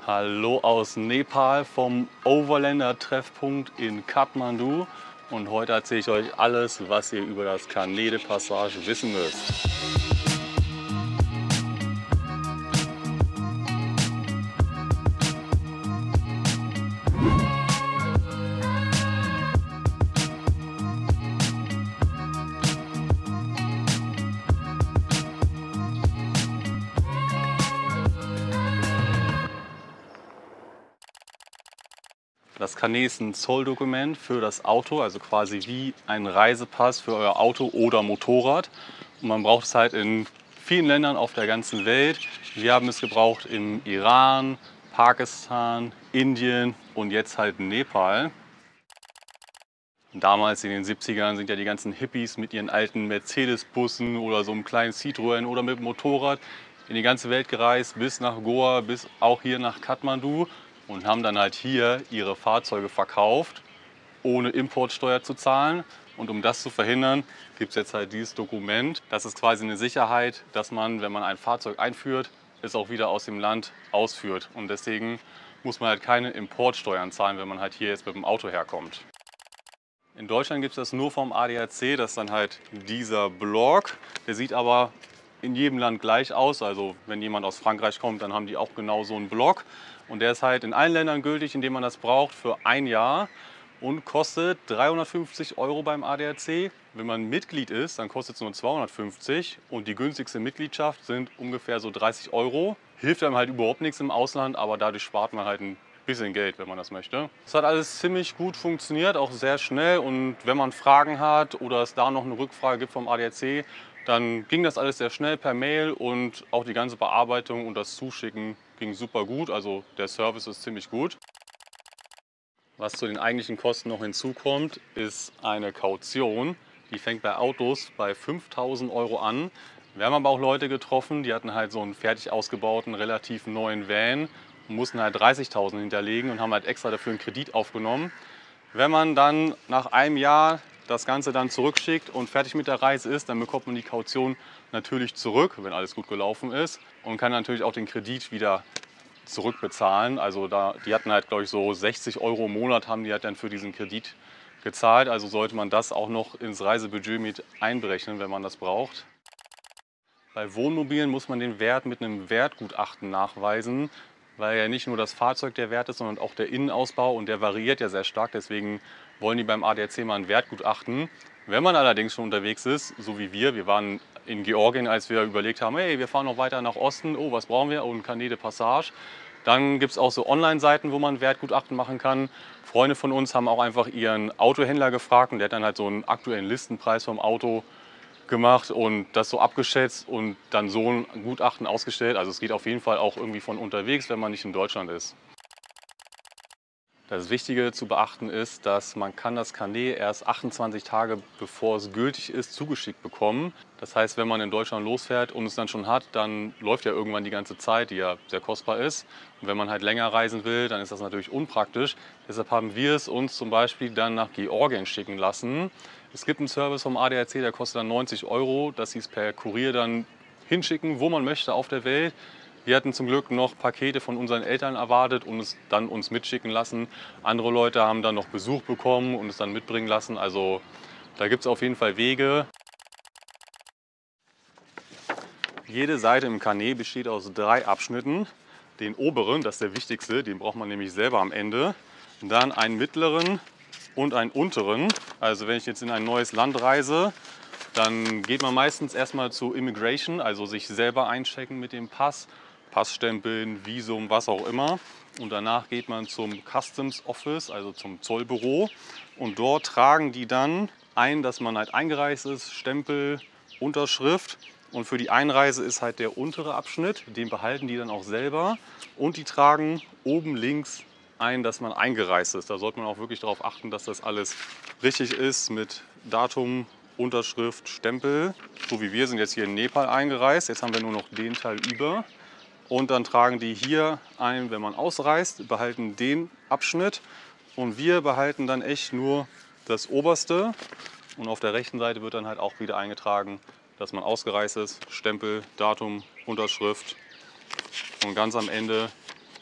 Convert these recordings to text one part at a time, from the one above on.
Hallo aus Nepal vom Overländer-Treffpunkt in Kathmandu und heute erzähle ich euch alles, was ihr über das Kanede Passage wissen müsst. Das Kanä ist ein Zolldokument für das Auto, also quasi wie ein Reisepass für euer Auto oder Motorrad. Und man braucht es halt in vielen Ländern auf der ganzen Welt. Wir haben es gebraucht im Iran, Pakistan, Indien und jetzt halt Nepal. Damals in den 70ern sind ja die ganzen Hippies mit ihren alten Mercedes-Bussen oder so einem kleinen Citroën oder mit dem Motorrad in die ganze Welt gereist, bis nach Goa, bis auch hier nach Kathmandu und haben dann halt hier ihre Fahrzeuge verkauft, ohne Importsteuer zu zahlen. Und um das zu verhindern, gibt es jetzt halt dieses Dokument. Das ist quasi eine Sicherheit, dass man, wenn man ein Fahrzeug einführt, es auch wieder aus dem Land ausführt. Und deswegen muss man halt keine Importsteuern zahlen, wenn man halt hier jetzt mit dem Auto herkommt. In Deutschland gibt es das nur vom ADAC, das ist dann halt dieser Block. Der sieht aber in jedem Land gleich aus. Also wenn jemand aus Frankreich kommt, dann haben die auch genau so einen Block. Und der ist halt in allen Ländern gültig, in denen man das braucht, für ein Jahr und kostet 350 € beim ADAC. Wenn man Mitglied ist, dann kostet es nur 250 und die günstigste Mitgliedschaft sind ungefähr so 30 €. Hilft einem halt überhaupt nichts im Ausland, aber dadurch spart man halt ein bisschen Geld, wenn man das möchte. Es hat alles ziemlich gut funktioniert, auch sehr schnell. Und wenn man Fragen hat oder es da noch eine Rückfrage gibt vom ADAC, dann ging das alles sehr schnell per Mail und auch die ganze Bearbeitung und das Zuschicken ging super gut. Also der Service ist ziemlich gut. Was zu den eigentlichen Kosten noch hinzukommt, ist eine Kaution. Die fängt bei Autos bei 5.000 € an. Wir haben aber auch Leute getroffen, die hatten halt so einen fertig ausgebauten, relativ neuen Van und mussten halt 30.000 hinterlegen und haben halt extra dafür einen Kredit aufgenommen. Wenn man dann nach einem Jahr das Ganze dann zurückschickt und fertig mit der Reise ist, dann bekommt man die Kaution natürlich zurück, wenn alles gut gelaufen ist, und kann natürlich auch den Kredit wieder zurückbezahlen. Also die hatten halt, glaube ich, so 60 € im Monat haben die halt dann für diesen Kredit gezahlt. Also sollte man das auch noch ins Reisebudget mit einberechnen, wenn man das braucht. Bei Wohnmobilen muss man den Wert mit einem Wertgutachten nachweisen, weil ja nicht nur das Fahrzeug der Wert ist, sondern auch der Innenausbau, und der variiert ja sehr stark. Deswegen wollen die beim ADAC mal ein Wertgutachten. Wenn man allerdings schon unterwegs ist, so wie wir waren in Georgien, als wir überlegt haben, hey, wir fahren noch weiter nach Osten, oh, was brauchen wir? Oh, ein Kanede Passage. Dann gibt es auch so Online-Seiten, wo man Wertgutachten machen kann. Freunde von uns haben auch einfach ihren Autohändler gefragt und der hat dann halt so einen aktuellen Listenpreis vom Auto gemacht und das so abgeschätzt und dann so ein Gutachten ausgestellt. Also es geht auf jeden Fall auch irgendwie von unterwegs, wenn man nicht in Deutschland ist. Das Wichtige zu beachten ist, dass man kann das Kanä erst 28 Tage bevor es gültig ist, zugeschickt bekommen. Das heißt, wenn man in Deutschland losfährt und es dann schon hat, dann läuft ja irgendwann die ganze Zeit, die ja sehr kostbar ist. Und wenn man halt länger reisen will, dann ist das natürlich unpraktisch. Deshalb haben wir es uns zum Beispiel dann nach Georgien schicken lassen. Es gibt einen Service vom ADAC, der kostet dann 90 €, dass sie es per Kurier dann hinschicken, wo man möchte auf der Welt. Wir hatten zum Glück noch Pakete von unseren Eltern erwartet und es dann uns mitschicken lassen. Andere Leute haben dann noch Besuch bekommen und es dann mitbringen lassen. Also da gibt es auf jeden Fall Wege. Jede Seite im Kanä besteht aus 3 Abschnitten. Den oberen, das ist der wichtigste, den braucht man nämlich selber am Ende. Dann einen mittleren und einen unteren. Also wenn ich jetzt in ein neues Land reise, dann geht man meistens erstmal zu Immigration, also sich selber einchecken mit dem Pass, Passstempeln, Visum, was auch immer. Und danach geht man zum Customs Office, also zum Zollbüro. Und dort tragen die dann ein, dass man halt eingereist ist, Stempel, Unterschrift. Und für die Einreise ist halt der untere Abschnitt, den behalten die dann auch selber. Und die tragen oben links ein, dass man eingereist ist. Da sollte man auch wirklich darauf achten, dass das alles richtig ist mit Datum, Unterschrift, Stempel. So wie wir sind jetzt hier in Nepal eingereist. Jetzt haben wir nur noch den Teil über. Und dann tragen die hier ein, wenn man ausreist, behalten den Abschnitt. Und wir behalten dann echt nur das oberste. Und auf der rechten Seite wird dann halt auch wieder eingetragen, dass man ausgereist ist. Stempel, Datum, Unterschrift. Und ganz am Ende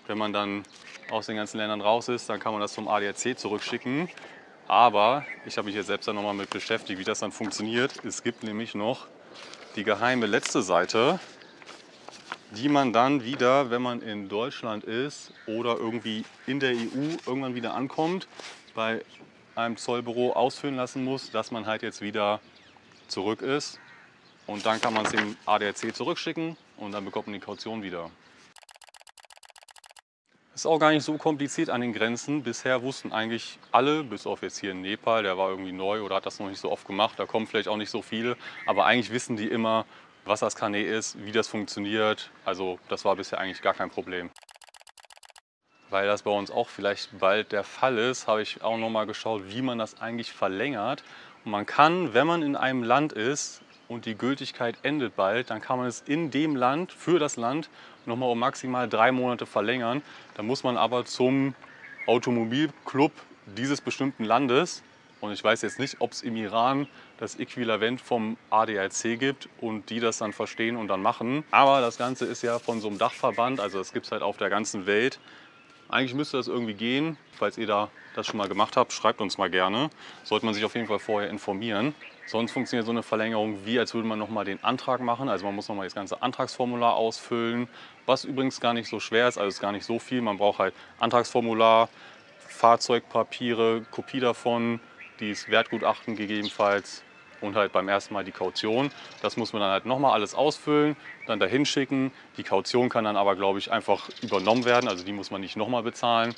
Wenn man dann aus den ganzen Ländern raus ist, dann kann man das zum ADAC zurückschicken. Aber ich habe mich jetzt selbst dann nochmal mit beschäftigt, wie das dann funktioniert. Es gibt nämlich noch die geheime letzte Seite, die man dann wieder, wenn man in Deutschland ist oder irgendwie in der EU irgendwann wieder ankommt, bei einem Zollbüro ausfüllen lassen muss, dass man halt jetzt wieder zurück ist. Und dann kann man es dem ADAC zurückschicken und dann bekommt man die Kaution wieder. Ist auch gar nicht so kompliziert an den Grenzen. Bisher wussten eigentlich alle, bis auf jetzt hier in Nepal, der war irgendwie neu oder hat das noch nicht so oft gemacht, da kommen vielleicht auch nicht so viele, aber eigentlich wissen die immer, was das Carnet ist, wie das funktioniert. Also das war bisher eigentlich gar kein Problem. Weil das bei uns auch vielleicht bald der Fall ist, habe ich auch noch mal geschaut, wie man das eigentlich verlängert. Und man kann, wenn man in einem Land ist und die Gültigkeit endet bald, dann kann man es in dem Land, für das Land, noch mal um maximal 3 Monate verlängern. Da muss man aber zum Automobilclub dieses bestimmten Landes, und ich weiß jetzt nicht, ob es im Iran das Äquivalent vom ADAC gibt und die das dann verstehen und dann machen. Aber das Ganze ist ja von so einem Dachverband, also das gibt es halt auf der ganzen Welt. Eigentlich müsste das irgendwie gehen. Falls ihr da das schon mal gemacht habt, schreibt uns mal gerne. Sollte man sich auf jeden Fall vorher informieren. Sonst funktioniert so eine Verlängerung wie, als würde man noch mal den Antrag machen. Also man muss noch mal das ganze Antragsformular ausfüllen, was übrigens gar nicht so schwer ist, also ist gar nicht so viel. Man braucht halt Antragsformular, Fahrzeugpapiere, Kopie davon, dieses Wertgutachten gegebenenfalls und halt beim ersten Mal die Kaution. Das muss man dann halt nochmal alles ausfüllen, dann dahin schicken. Die Kaution kann dann aber, glaube ich, einfach übernommen werden. Also die muss man nicht nochmal bezahlen.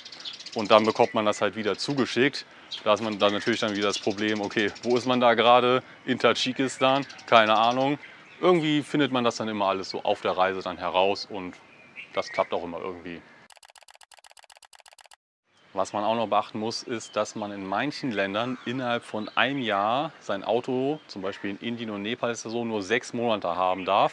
Und dann bekommt man das halt wieder zugeschickt. Da ist man dann natürlich dann wieder das Problem, okay, wo ist man da gerade? In Tadschikistan? Keine Ahnung. Irgendwie findet man das dann immer alles so auf der Reise dann heraus und das klappt auch immer irgendwie. Was man auch noch beachten muss, ist, dass man in manchen Ländern innerhalb von einem Jahr sein Auto, zum Beispiel in Indien und Nepal ist das so, nur 6 Monate haben darf.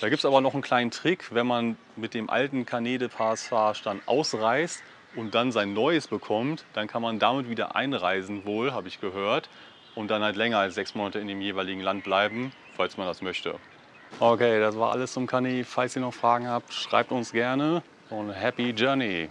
Da gibt es aber noch einen kleinen Trick, wenn man mit dem alten Carnet de Passage dann ausreist und dann sein neues bekommt, dann kann man damit wieder einreisen wohl, habe ich gehört, und dann halt länger als 6 Monate in dem jeweiligen Land bleiben, falls man das möchte. Okay, das war alles zum Carnet. Falls ihr noch Fragen habt, schreibt uns gerne und Happy Journey!